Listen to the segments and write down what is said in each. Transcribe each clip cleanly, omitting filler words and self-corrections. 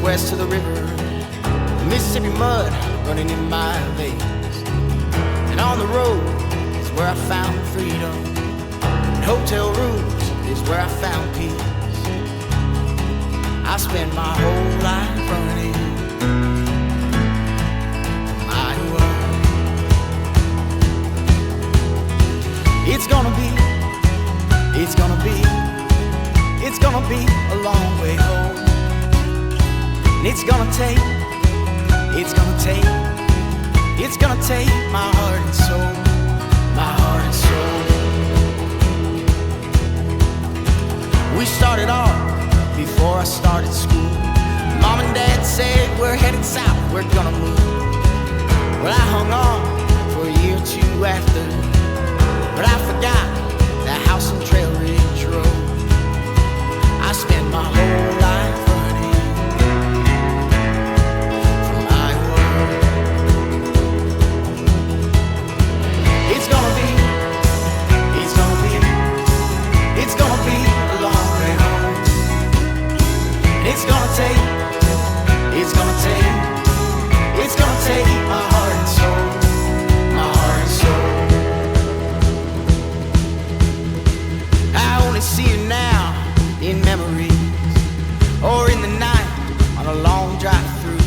west to the river, the Mississippi mud running in my veins. And on the road is where I found freedom, and hotel rooms is where I found peace. I spent my whole life running my world. It's gonna be a long way home. And it's gonna take my heart and soul, my heart and soul. We started off before I started school. Mom and Dad said we're headed south, we're gonna move. Well, I hung on for a year or two after, but I forgot that house and Trail Ridge Road. I spent my whole life running from my world. It's gonna be a long way home. And it's gonna take my heart and soul, my heart and soul. I only see you now in memories, or in the night on a long drive through.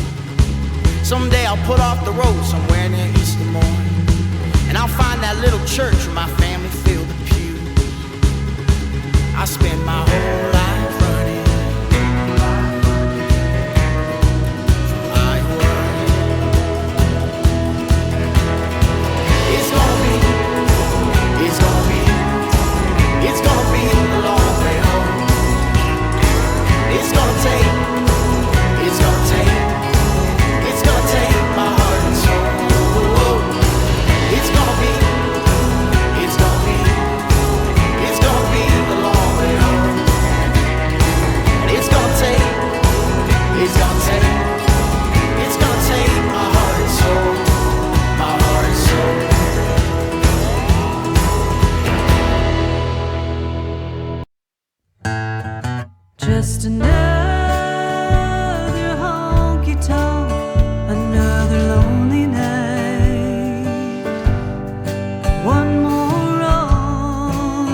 Someday I'll put off the road somewhere near East Des Moines, and I'll find that little church where my family filled the pews. I spent my whole life running from my world. It's gonna be a long way home. It's gonna take my heart and soul. It's gonna be a long way home. And it's gonna take my heart and soul, my heart and soul. Just another honky-tonk, another lonely night. One more wrong,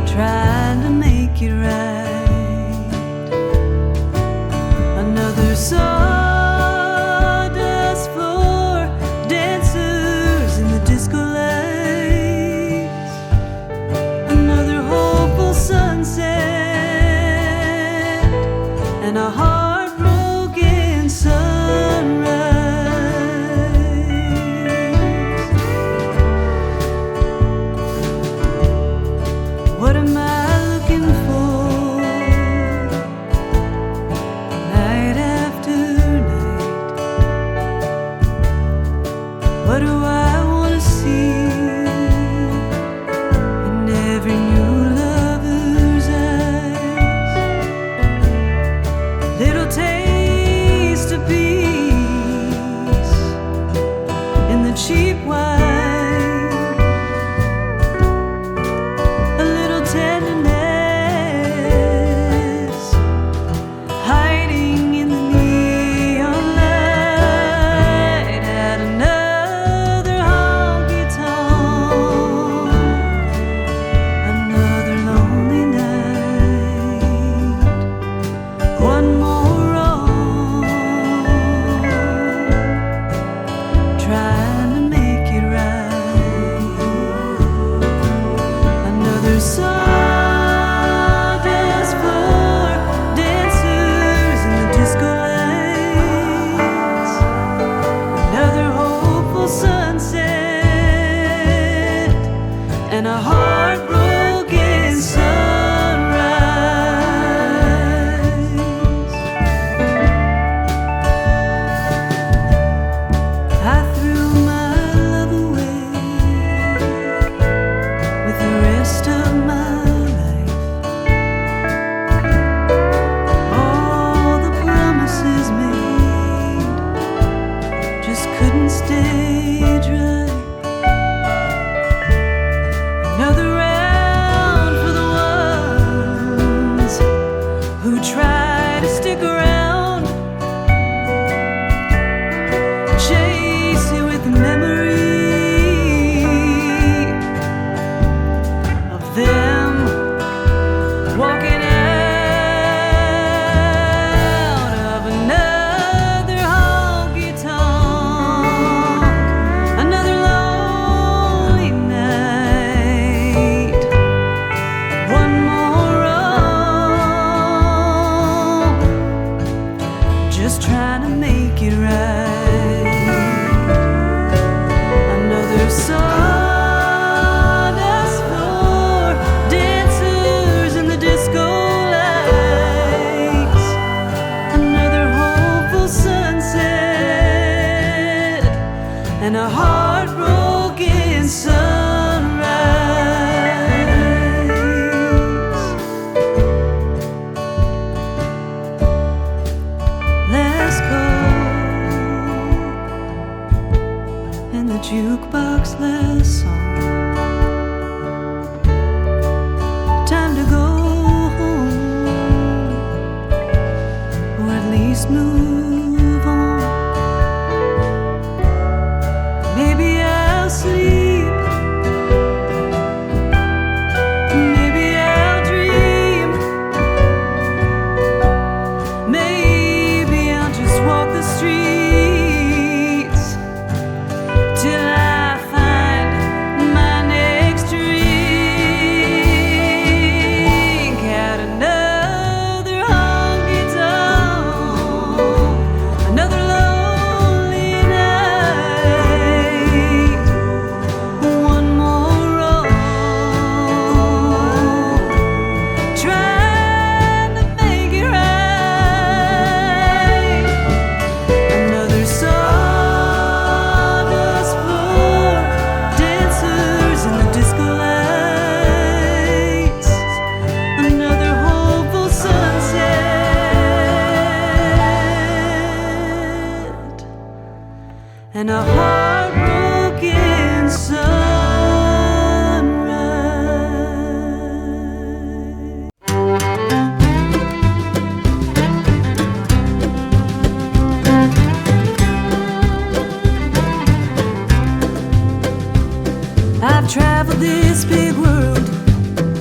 trying to make it right. Another sawdust floor, dancers in the disco lights. Another hopeful sunset and a heartbroken sunrise. What am I looking for? this big world.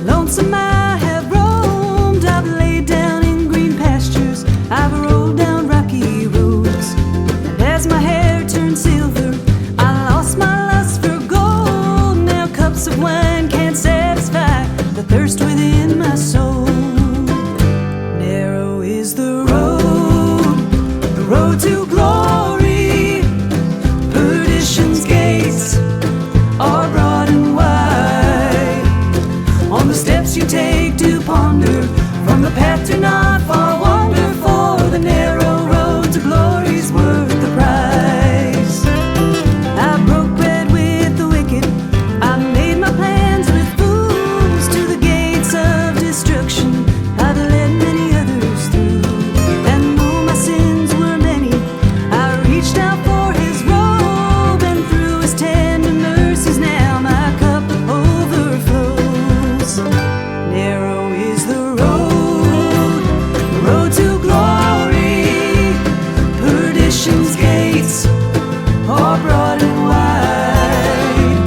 Lonesome I have roamed. I've laid down in green pastures. I've rolled down rocky roads. And as my hair turned silver, I lost my lust for gold. Now cups of wine can't satisfy the thirst within my soul. Narrow is the road to glory. Perdition's gates are broad and wide. On the steps you take to ponder, from the path to not far wander, for the narrow road to glory's worth the price. I broke bread with the wicked, I made my plans with fools. To the gates of destruction I'd led many others through. And though my sins were many, I reached out for his robe, and through his tender mercies now my cup overflows. Narrow is the road to glory. Perdition's gates are broad and wide.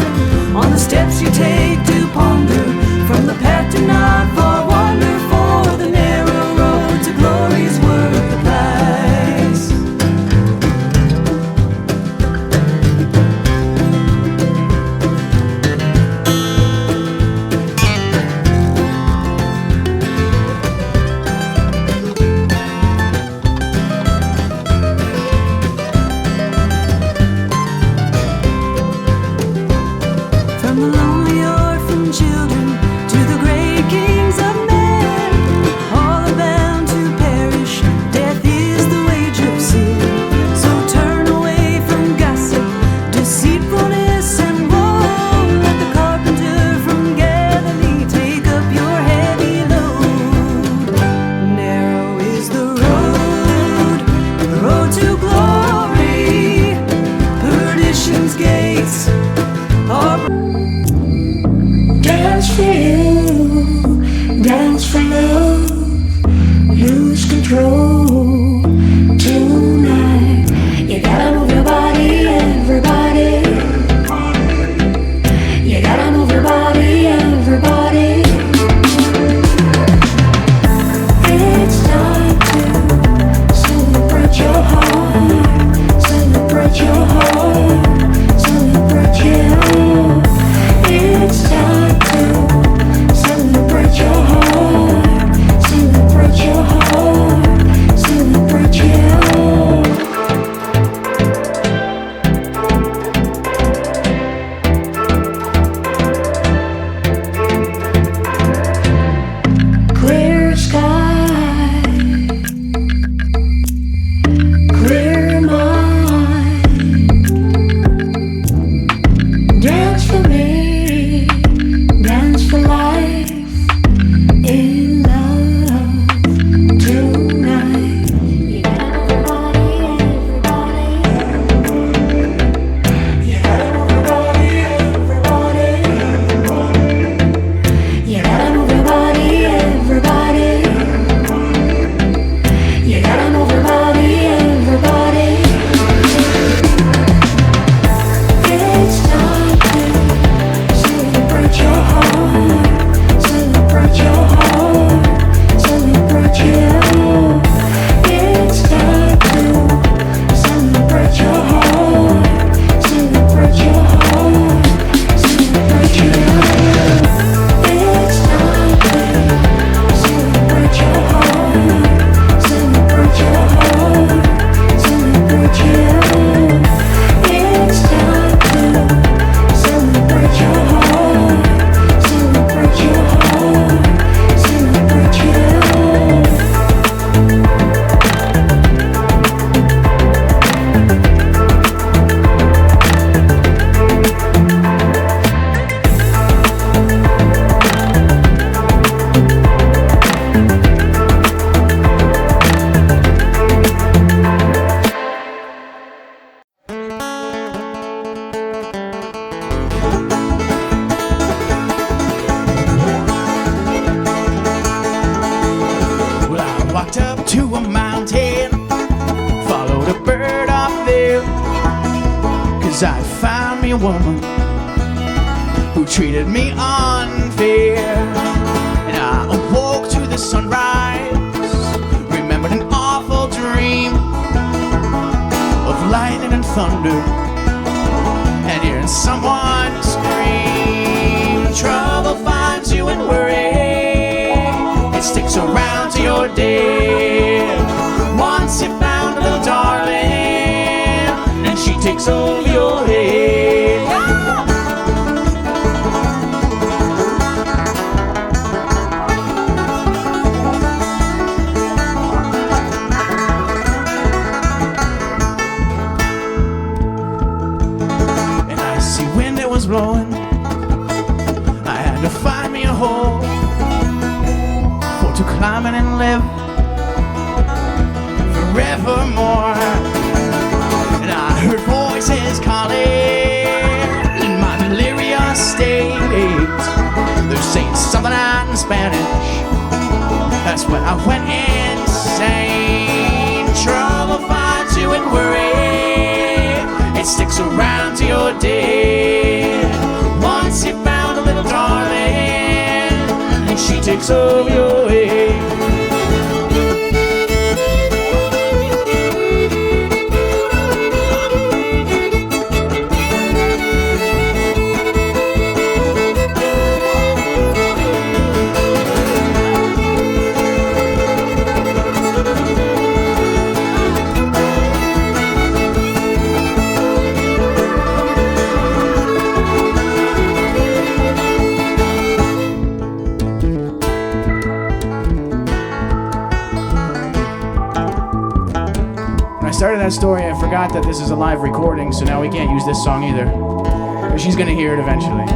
On the steps you take to ponder, from the path to not far wander, for the narrow road to glory's worth the price. From the lonely orphan children to the great kings of men, all are bound to perish. Death is the wage of sin. So turn away from gossip, deceitfulness, and woe. Let the carpenter from Galilee take up your heavy load. Narrow is the road to glory. Perdition's gates are Dance for you, dance for love, lose control tonight. You gotta move your body, everybody. You gotta move your body, everybody. It's time to celebrate your heart, celebrate your heart, celebrate your heart. It's time to celebrate your heart, celebrate your heart, celebrate your heart. Clear sky, clear mind. Dance for me, dance for life, in love tonight. You gotta move your body, everybody. You gotta move your body, everybody. You gotta move your body, everybody. You gotta move your body, everybody. It's time to celebrate your heart, celebrate your heart, celebrate your heart. It's time to celebrate your heart, celebrate your heart, celebrate your heart. It's time to celebrate your heart, celebrate your heart, celebrate your heart. It's time to celebrate your heart, celebrate your heart, celebrate your heart. Well, I walked up to a mountain, followed a bird up there, 'cause I found me a woman who treated me unfair. And I awoke to the sunrise, remembered an awful dream of lightning and thunder, and hearing someone scream. Trouble finds you in worry, it sticks around to your day. Once you found a little darling, and she takes over your head. And I see wind that was blowing, I had to find me a hole for to climb in and live forevermore. And I heard voices calling in my delirious state. They're saying something out in Spanish. That's when I went insane. Trouble finds you in worry, it sticks around to your day. Once you found a little darling, and she takes over your head. I started that story, I forgot that this is a live recording, so now we can't use this song either. But she's gonna hear it eventually.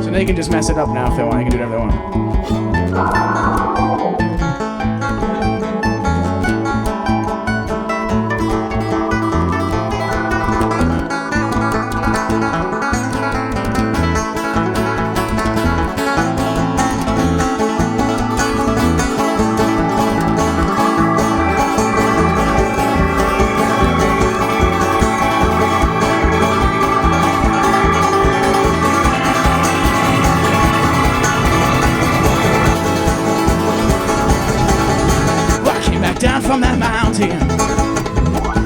So they can just mess it up now if they want, they can do whatever they want. Down from that mountain,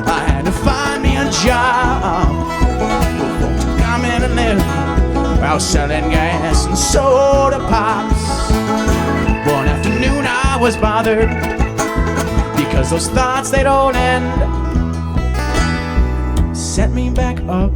I had to find me a job. Come in and live, I was selling gas and soda pops. One afternoon I was bothered, because those thoughts, they don't end, set me back up